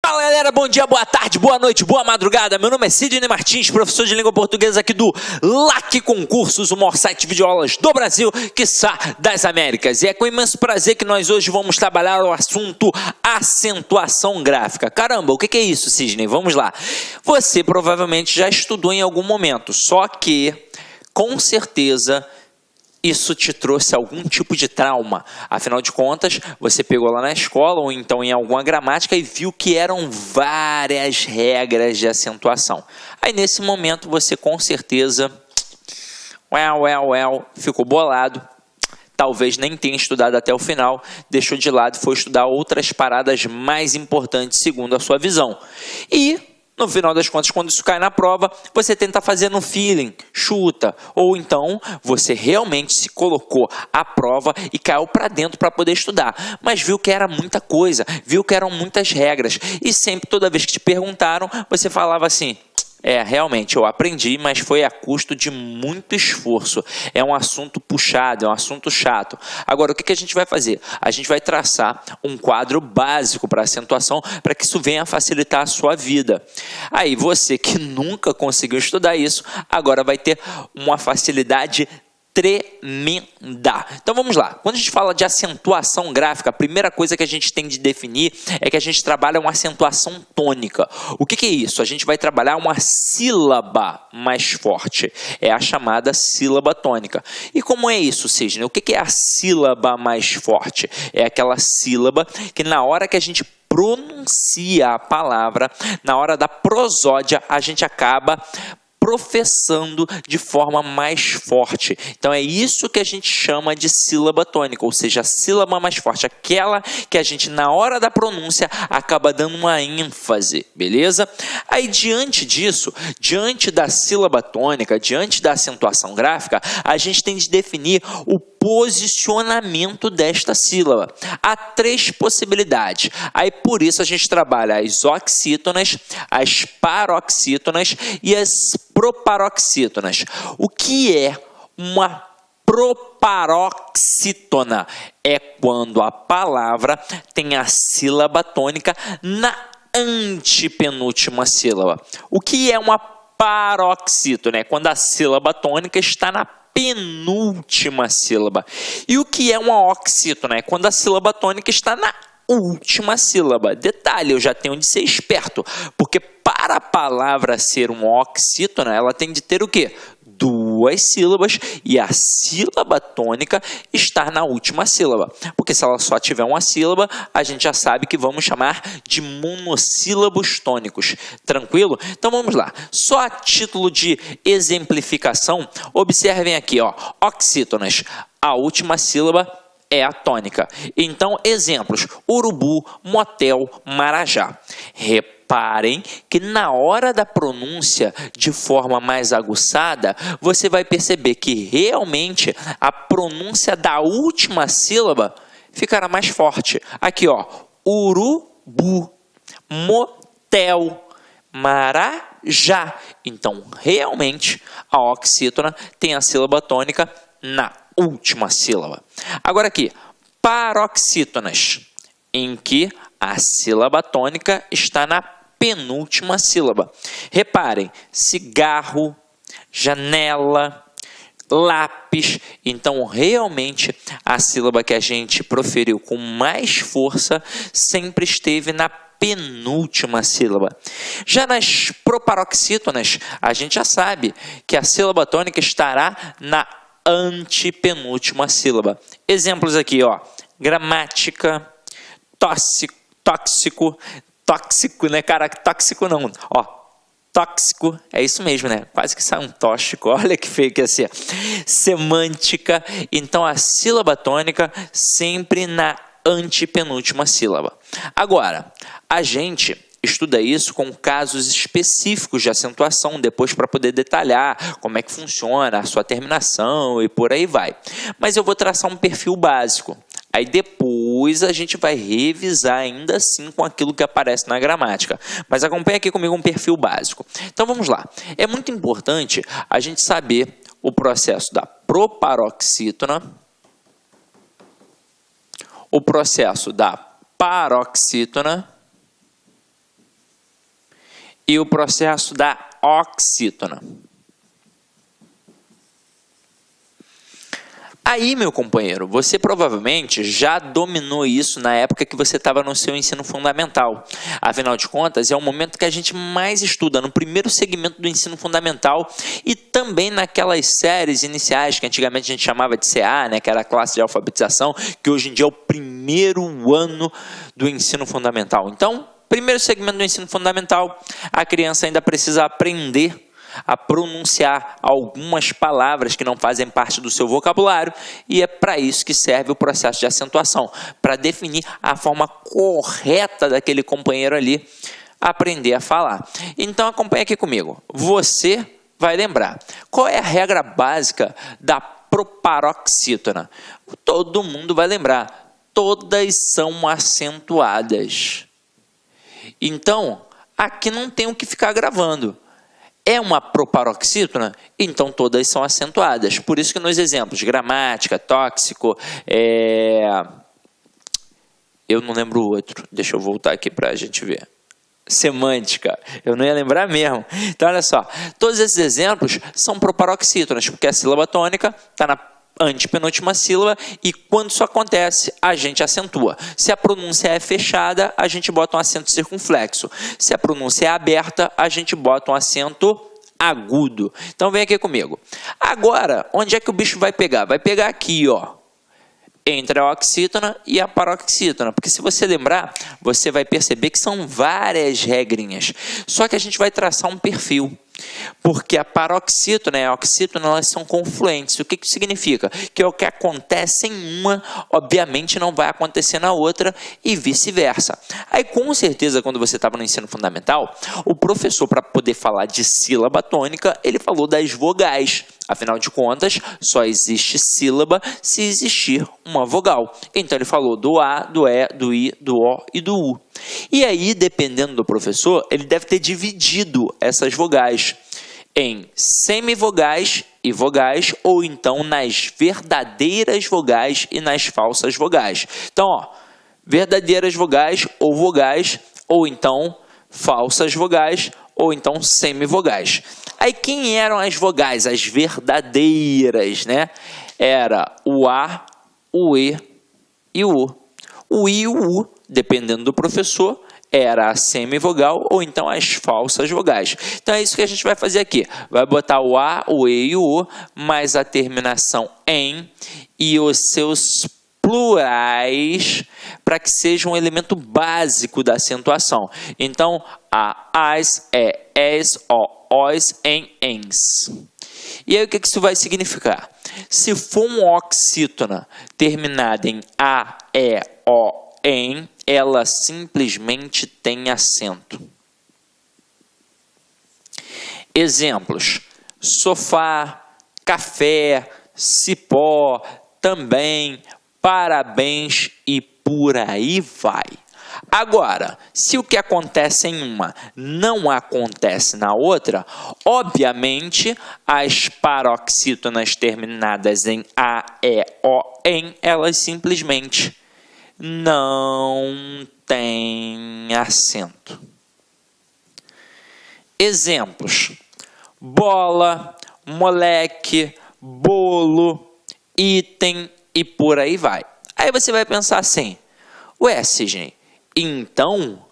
Fala galera, bom dia, boa tarde, boa noite, boa madrugada. Meu nome é Sidney Martins, professor de língua portuguesa aqui do LAC Concursos, o maior site de videoaulas do Brasil, quiçá das Américas. E é com imenso prazer que nós hoje vamos trabalhar o assunto acentuação gráfica. Caramba, o que é isso, Sidney? Vamos lá. Você provavelmente já estudou em algum momento, só que, com certeza, isso te trouxe algum tipo de trauma. Afinal de contas, você pegou lá na escola ou então em alguma gramática e viu que eram várias regras de acentuação. Aí nesse momento você com certeza ficou bolado. Talvez nem tenha estudado até o final, deixou de lado e foi estudar outras paradas mais importantes segundo a sua visão. E no final das contas, quando isso cai na prova, você tenta fazer no feeling, chuta, ou então você realmente se colocou à prova e caiu para dentro para poder estudar, mas viu que era muita coisa, viu que eram muitas regras, e sempre, toda vez que te perguntaram, você falava assim: realmente, eu aprendi, mas foi a custo de muito esforço. É um assunto puxado, é um assunto chato. Agora, o que a gente vai fazer? A gente vai traçar um quadro básico para acentuação, para que isso venha a facilitar a sua vida. Aí, você que nunca conseguiu estudar isso, agora vai ter uma facilidade tremenda. Então vamos lá. Quando a gente fala de acentuação gráfica, a primeira coisa que a gente tem de definir é que a gente trabalha uma acentuação tônica. O que é isso? A gente vai trabalhar uma sílaba mais forte. É a chamada sílaba tônica. E como é isso, Sidney? O que é a sílaba mais forte? É aquela sílaba que na hora que a gente pronuncia a palavra, na hora da prosódia, a gente acaba professando de forma mais forte. Então é isso que a gente chama de sílaba tônica, ou seja, a sílaba mais forte, aquela que a gente na hora da pronúncia acaba dando uma ênfase, beleza? Aí diante disso, diante da sílaba tônica, diante da acentuação gráfica, a gente tem de definir o posicionamento desta sílaba. Há três possibilidades. Aí por isso a gente trabalha as oxítonas, as paroxítonas e as proparoxítonas. O que é uma proparoxítona? É quando a palavra tem a sílaba tônica na antepenúltima sílaba. O que é uma paroxítona? É quando a sílaba tônica está na penúltima sílaba. E o que é uma oxítona? É quando a sílaba tônica está na última sílaba. Detalhe, eu já tenho de ser esperto, porque para a palavra ser uma oxítona, ela tem de ter o quê? Duas sílabas e a sílaba tônica estar na última sílaba. Porque se ela só tiver uma sílaba, a gente já sabe que vamos chamar de monossílabos tônicos. Tranquilo? Então vamos lá. Só a título de exemplificação, observem aqui, ó, oxítonas. A última sílaba é a tônica. Então, exemplos: urubu, motel, marajá. Reparem que na hora da pronúncia, de forma mais aguçada, você vai perceber que realmente a pronúncia da última sílaba ficará mais forte. Aqui, ó, urubu, motel, marajá. Então, realmente, a oxítona tem a sílaba tônica na última sílaba. Agora aqui, paroxítonas, em que a sílaba tônica está na penúltima sílaba. Reparem, cigarro, janela, lápis. Então, realmente, a sílaba que a gente proferiu com mais força sempre esteve na penúltima sílaba. Já nas proparoxítonas, a gente já sabe que a sílaba tônica estará na antepenúltima sílaba. Exemplos aqui, ó: gramática, tóxico, né, cara? Tóxico não, ó, tóxico, é isso mesmo, né? Quase que sai um tóxico, olha que feio que ia ser. Semântica. Então a sílaba tônica sempre na antepenúltima sílaba. Agora, a gente estuda isso com casos específicos de acentuação, depois para poder detalhar como é que funciona a sua terminação e por aí vai. Mas eu vou traçar um perfil básico. Aí depois a gente vai revisar ainda assim com aquilo que aparece na gramática. Mas acompanha aqui comigo um perfil básico. Então vamos lá. É muito importante a gente saber o processo da proparoxítona, o processo da paroxítona e o processo da oxítona. Aí, meu companheiro, você provavelmente já dominou isso na época que você estava no seu ensino fundamental. Afinal de contas, é o momento que a gente mais estuda, no primeiro segmento do ensino fundamental e também naquelas séries iniciais que antigamente a gente chamava de CA, né, que era a classe de alfabetização, que hoje em dia é o primeiro ano do ensino fundamental. Então, primeiro segmento do ensino fundamental, a criança ainda precisa aprender a pronunciar algumas palavras que não fazem parte do seu vocabulário, e é para isso que serve o processo de acentuação, para definir a forma correta daquele companheiro ali aprender a falar. Então acompanha aqui comigo. Você vai lembrar qual é a regra básica da proparoxítona. Todo mundo vai lembrar. Todas são acentuadas. Então, aqui não tem o que ficar gravando. É uma proparoxítona? Então todas são acentuadas. Por isso que nos exemplos, gramática, tóxico, eu não lembro o outro. Deixa eu voltar aqui para a gente ver. Semântica. Eu não ia lembrar mesmo. Então, olha só. Todos esses exemplos são proparoxítonas, porque a sílaba tônica está na antepenúltima sílaba e quando isso acontece, a gente acentua. Se a pronúncia é fechada, a gente bota um acento circunflexo. Se a pronúncia é aberta, a gente bota um acento agudo. Então vem aqui comigo. Agora, onde é que o bicho vai pegar? Vai pegar aqui, ó, entre a oxítona e a paroxítona. Porque se você lembrar, você vai perceber que são várias regrinhas. Só que a gente vai traçar um perfil. Porque a paroxítona e a oxítona, elas são confluentes. O que isso significa? Que o que acontece em uma, obviamente, não vai acontecer na outra e vice-versa. Aí, com certeza, quando você estava no ensino fundamental, o professor, para poder falar de sílaba tônica, ele falou das vogais. Afinal de contas, só existe sílaba se existir uma vogal. Então, ele falou do A, do E, do I, do O e do U. E aí, dependendo do professor, ele deve ter dividido essas vogais em semivogais e vogais, ou então nas verdadeiras vogais e nas falsas vogais. Então, ó, verdadeiras vogais, ou então falsas vogais, ou então semivogais. Aí, quem eram as vogais? As verdadeiras, né? Era o A, o E e o U. O I e o U, dependendo do professor, era a semivogal ou então as falsas vogais. Então é isso que a gente vai fazer aqui. Vai botar o A, o E e o U, mais a terminação em e os seus plurais para que seja um elemento básico da acentuação. Então, as, es, os, ens. E aí o que isso vai significar? Se for uma oxítona terminada em a, e, o, em, ela simplesmente tem acento. Exemplos: sofá, café, cipó, também, parabéns e por aí vai. Agora, se o que acontece em uma não acontece na outra, obviamente as paroxítonas terminadas em a, e, o, em, elas simplesmente não têm acento. Exemplos: bola, moleque, bolo, item e por aí vai. Aí você vai pensar assim: ué, Sidney, então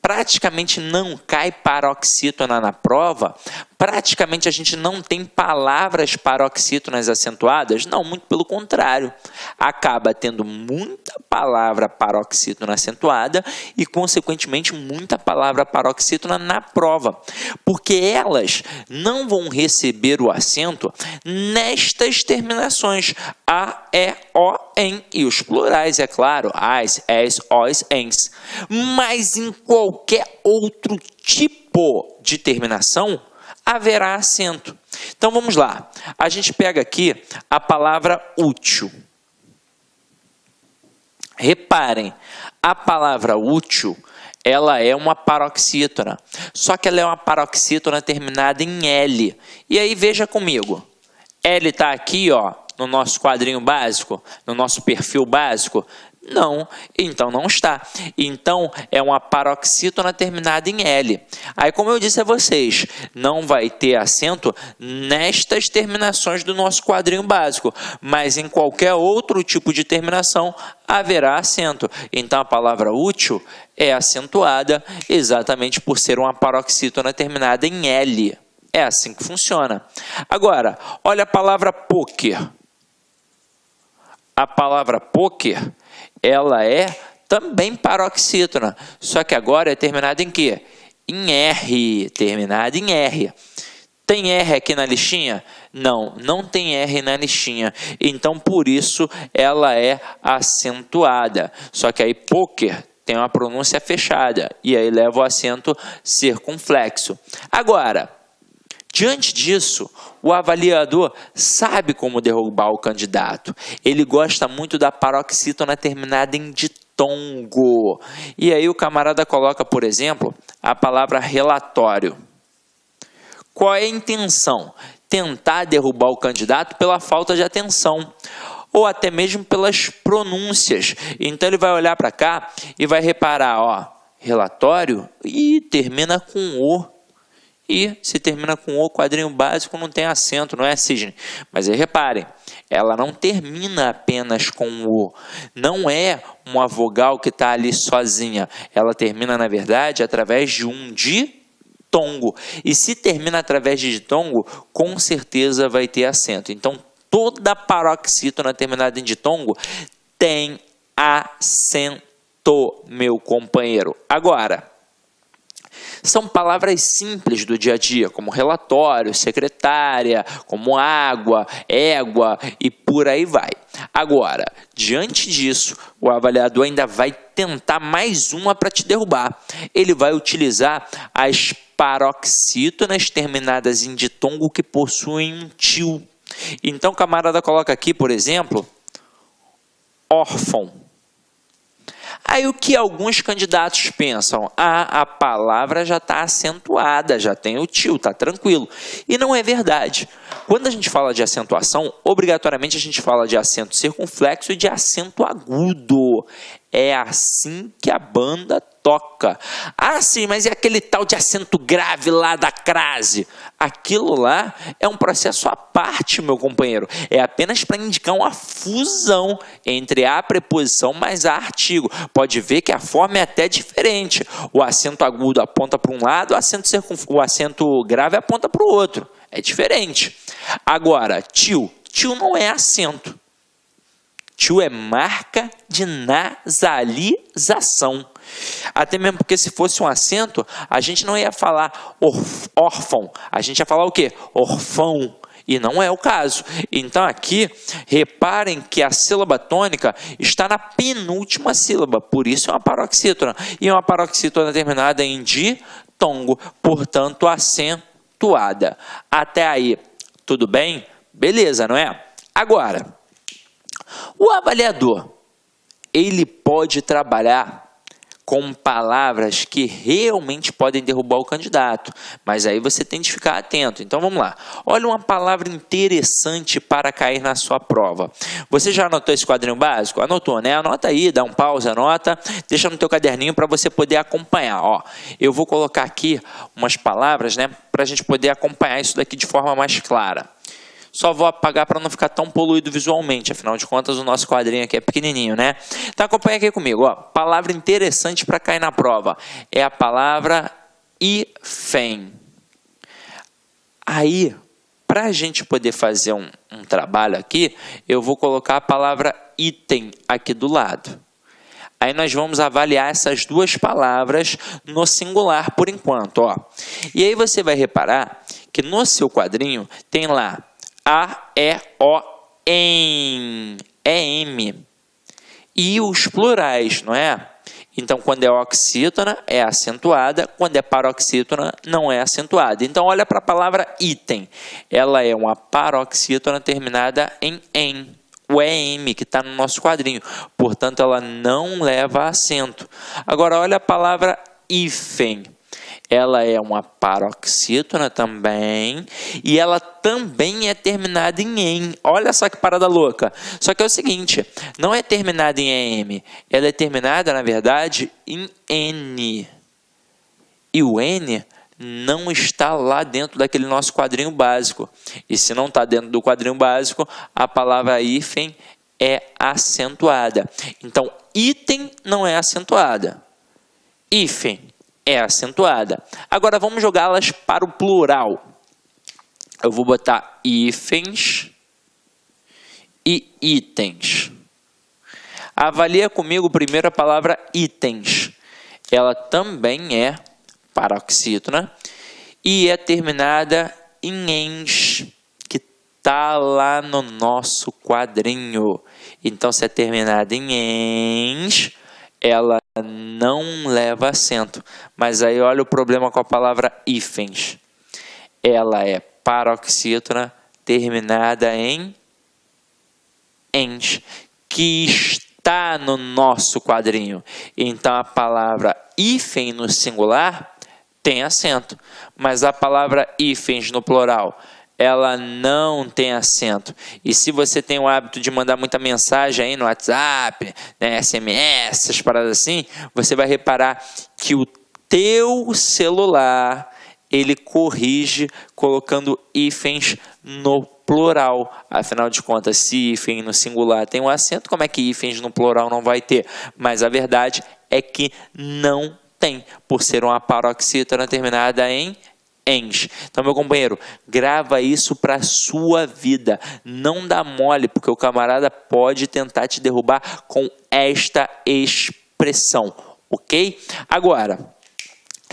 praticamente não cai paroxítona na prova? Praticamente a gente não tem palavras paroxítonas acentuadas? Não, muito pelo contrário. Acaba tendo muita palavra paroxítona acentuada e, consequentemente, muita palavra paroxítona na prova. Porque elas não vão receber o acento nestas terminações. A, E, O, em e os plurais, é claro. As, es, os, ens. Mas em qualquer outro tipo de terminação, haverá acento. Então vamos lá. A gente pega aqui a palavra útil. Reparem, a palavra útil, ela é uma paroxítona. Só que ela é uma paroxítona terminada em L. E aí veja comigo. L está aqui, ó, no nosso quadrinho básico, no nosso perfil básico. Não, então não está. Então, é uma paroxítona terminada em L. Aí, como eu disse a vocês, não vai ter acento nestas terminações do nosso quadrinho básico, mas em qualquer outro tipo de terminação haverá acento. Então, a palavra útil é acentuada exatamente por ser uma paroxítona terminada em L. É assim que funciona. Agora, olha a palavra poker. A palavra poker, ela é também paroxítona, só que agora é terminada em quê? Em R, terminada em R. Tem R aqui na listinha? Não, não tem R na listinha. Então, por isso, ela é acentuada. Só que aí, poker tem uma pronúncia fechada, e aí leva o acento circunflexo. Agora, diante disso, o avaliador sabe como derrubar o candidato. Ele gosta muito da paroxítona terminada em ditongo. E aí o camarada coloca, por exemplo, a palavra relatório. Qual é a intenção? Tentar derrubar o candidato pela falta de atenção, ou até mesmo pelas pronúncias. Então ele vai olhar para cá e vai reparar, ó, relatório, e termina com O. E se termina com O, quadrinho básico não tem acento, não é, Sidney? Mas aí reparem, ela não termina apenas com O. Não é uma vogal que está ali sozinha. Ela termina, na verdade, através de um ditongo. E se termina através de ditongo, com certeza vai ter acento. Então, toda paroxítona terminada em ditongo tem acento, meu companheiro. Agora, são palavras simples do dia a dia, como relatório, secretária, como água, égua e por aí vai. Agora, diante disso, o avaliador ainda vai tentar mais uma para te derrubar. Ele vai utilizar as paroxítonas terminadas em ditongo que possuem um til. Então, o camarada coloca aqui, por exemplo, órfão. Aí o que alguns candidatos pensam? A palavra já está acentuada, já tem o til, está tranquilo. E não é verdade. Quando a gente fala de acentuação, obrigatoriamente a gente fala de acento circunflexo e de acento agudo. É assim que a banda toca. Ah, sim, mas e aquele tal de acento grave lá da crase? Aquilo lá é um processo à parte, meu companheiro. É apenas para indicar uma fusão entre a preposição mais a artigo. Pode ver que a forma é até diferente. O acento agudo aponta para um lado, o acento grave aponta para o outro. É diferente. Agora, til não é acento. Til é marca de nasalização. Até mesmo porque se fosse um acento, a gente não ia falar órfão. A gente ia falar o quê? Orfão. E não é o caso. Então aqui, reparem que a sílaba tônica está na penúltima sílaba. Por isso é uma paroxítona. E é uma paroxítona terminada em ditongo. Portanto, acentuada. Até aí, tudo bem? Beleza, não é? Agora, o avaliador, ele pode trabalhar com palavras que realmente podem derrubar o candidato, mas aí você tem de ficar atento. Então vamos lá. Olha uma palavra interessante para cair na sua prova. Você já anotou esse quadrinho básico? Anotou, né? Anota aí, dá um pause, anota, deixa no teu caderninho para você poder acompanhar. Ó, eu vou colocar aqui umas palavras, né, para a gente poder acompanhar isso daqui de forma mais clara. Só vou apagar para não ficar tão poluído visualmente, afinal de contas o nosso quadrinho aqui é pequenininho, né? Então acompanha aqui comigo, ó. Palavra interessante para cair na prova é a palavra hífen. Aí, para a gente poder fazer um trabalho aqui, eu vou colocar a palavra item aqui do lado. Aí nós vamos avaliar essas duas palavras no singular por enquanto, ó. E aí você vai reparar que no seu quadrinho tem lá A, E, O, EM. EM. E os plurais, não é? Então, quando é oxítona, é acentuada. Quando é paroxítona, não é acentuada. Então, olha para a palavra item. Ela é uma paroxítona terminada em EM. O EM, que está no nosso quadrinho. Portanto, ela não leva acento. Agora, olha a palavra hífen. ela é uma paroxítona também, e ela também é terminada em "em". Olha só que parada louca. Só que é o seguinte, não é terminada em "em", ela é terminada, na verdade, em "n". E o "n" não está lá dentro daquele nosso quadrinho básico. E se não está dentro do quadrinho básico, a palavra hífen é acentuada. Então, item não é acentuada. Hífen é acentuada. Agora, vamos jogá-las para o plural. Eu vou botar hífens e itens. Avalia comigo primeiro a palavra itens. Ela também é paroxítona e é terminada em "ens", que está lá no nosso quadrinho. Então, se é terminada em "ens", ela não leva acento. Mas aí olha o problema com a palavra hífens. Ela é paroxítona terminada em "ens", que está no nosso quadrinho. Então, a palavra hífen no singular tem acento, mas a palavra hífens no plural, ela não tem acento. E se você tem o hábito de mandar muita mensagem aí no WhatsApp, né, SMS, essas paradas assim, você vai reparar que o teu celular, ele corrige colocando hífens no plural. Afinal de contas, se hífen no singular tem um acento, como é que hífens no plural não vai ter? Mas a verdade é que não tem, por ser uma paroxítona terminada em "ens". Então, meu companheiro, grava isso para a sua vida. Não dá mole, porque o camarada pode tentar te derrubar com esta expressão, ok? Agora,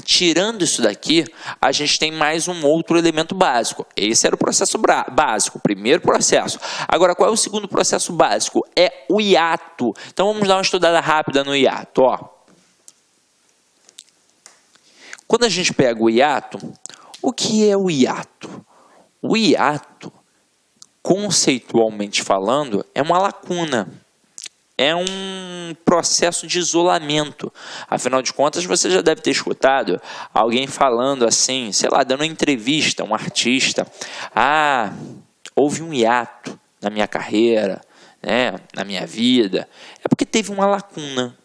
tirando isso daqui, a gente tem mais um outro elemento básico. Esse era o processo básico, o primeiro processo. Agora, qual é o segundo processo básico? É o hiato. Então, vamos dar uma estudada rápida no hiato, ó. Quando a gente pega o hiato, o que é o hiato? O hiato, conceitualmente falando, é uma lacuna. É um processo de isolamento. Afinal de contas, você já deve ter escutado alguém falando assim, sei lá, dando uma entrevista, um artista. Ah, houve um hiato na minha carreira, né, na minha vida. É porque teve uma lacuna.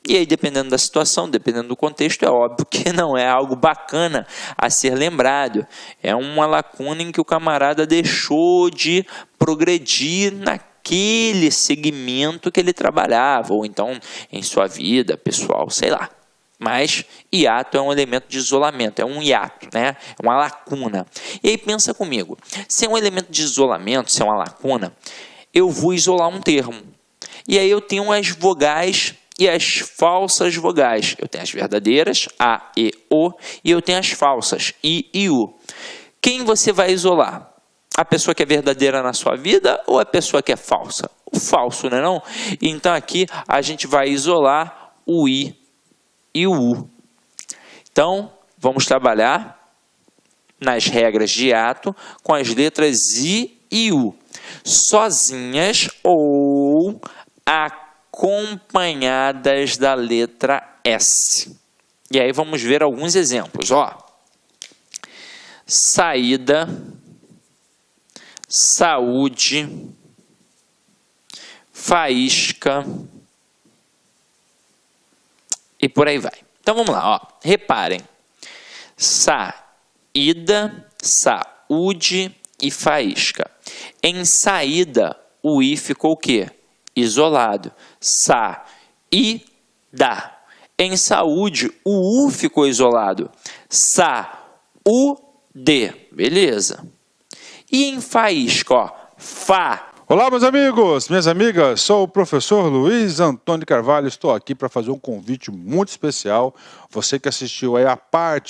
E aí, dependendo da situação, dependendo do contexto, é óbvio que não é algo bacana a ser lembrado. É uma lacuna em que o camarada deixou de progredir naquele segmento que ele trabalhava, ou então em sua vida pessoal, sei lá. Mas hiato é um elemento de isolamento, é um hiato, né? É uma lacuna. E aí pensa comigo, se é um elemento de isolamento, se é uma lacuna, eu vou isolar um termo. E aí eu tenho as vogais e as falsas vogais. Eu tenho as verdadeiras, A, E, O, e eu tenho as falsas, I e U. Quem você vai isolar? A pessoa que é verdadeira na sua vida ou a pessoa que é falsa? O falso, não é não? Então aqui a gente vai isolar o I e o U. Então, vamos trabalhar nas regras de hiato com as letras I e U, sozinhas ou acompanhadas da letra S. E aí vamos ver alguns exemplos, ó. Saída, saúde, faísca e por aí vai. Então vamos lá, ó. Reparem. Saída, saúde e faísca. Em saída, o I ficou o quê? Isolado. Sa-i-da. Em saúde, o U ficou isolado. Sa-u-de. Beleza. E em faísca, ó. Fa. Olá, meus amigos, minhas amigas, sou o professor Luiz Antônio Carvalho, estou aqui para fazer um convite muito especial. Você que assistiu aí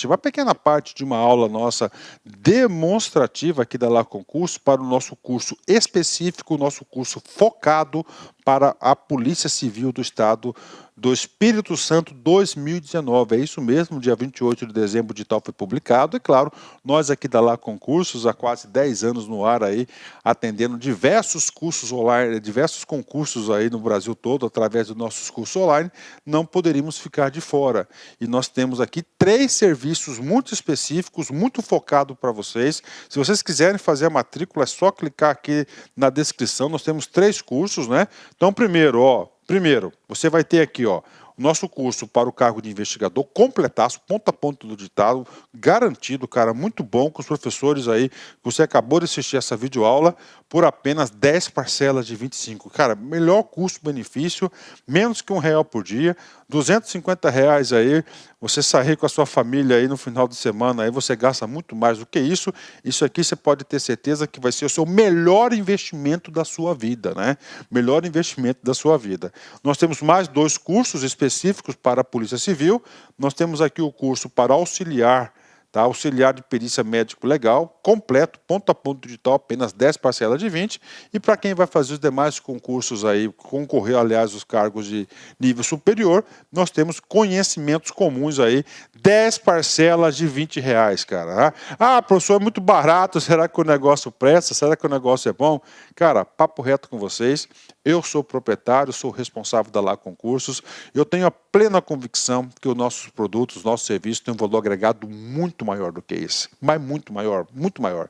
uma pequena parte de uma aula nossa demonstrativa aqui da La Concurso para o nosso curso específico, nosso curso focado para a Polícia Civil do Estado do Espírito Santo 2019. É isso mesmo, dia 28 de dezembro o edital foi publicado. E claro, nós aqui da Lá Concursos, há quase 10 anos no ar aí, atendendo diversos cursos online, diversos concursos aí no Brasil todo, através dos nossos cursos online, não poderíamos ficar de fora. E nós temos aqui 3 serviços muito específicos, muito focados para vocês. Se vocês quiserem fazer a matrícula, é só clicar aqui na descrição. Nós temos 3 cursos, né? Então, primeiro, você vai ter aqui, ó, o nosso curso para o cargo de investigador, completaço, ponto a ponto do ditado, garantido, cara, muito bom, com os professores aí, você acabou de assistir essa videoaula, por apenas 10 parcelas de 25. Cara, melhor custo-benefício, menos que R$1 por dia, R$250 aí, você sair com a sua família aí no final de semana, aí você gasta muito mais do que isso. Isso aqui você pode ter certeza que vai ser o seu melhor investimento da sua vida, né? Melhor investimento da sua vida. Nós temos mais 2 cursos específicos para a Polícia Civil. Nós temos aqui o curso para auxiliar, tá? Auxiliar de perícia médico legal, completo, ponto a ponto digital, apenas 10 parcelas de 20. E para quem vai fazer os demais concursos aí, concorrer, aliás, os cargos de nível superior, nós temos conhecimentos comuns aí, 10 parcelas de R$20, cara. Ah, professor, é muito barato, será que o negócio presta? Será que o negócio é bom? Cara, papo reto com vocês, eu sou proprietário, sou responsável da Lá Concursos, eu tenho a plena convicção que os nossos produtos, os nossos serviços têm um valor agregado muito maior do que esse, mas muito maior, muito maior.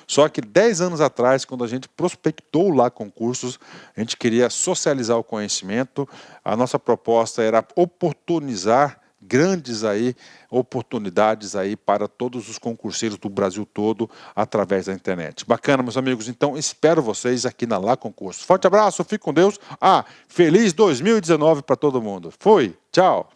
Só que 10 anos atrás, quando a gente prospectou Lá Concursos, a gente queria socializar o conhecimento, a nossa proposta era oportunizar grandes aí oportunidades aí para todos os concurseiros do Brasil todo através da internet. Bacana, meus amigos. Então, espero vocês aqui na Lá Concursos. Forte abraço, fique com Deus. Feliz 2019 para todo mundo. Fui, tchau.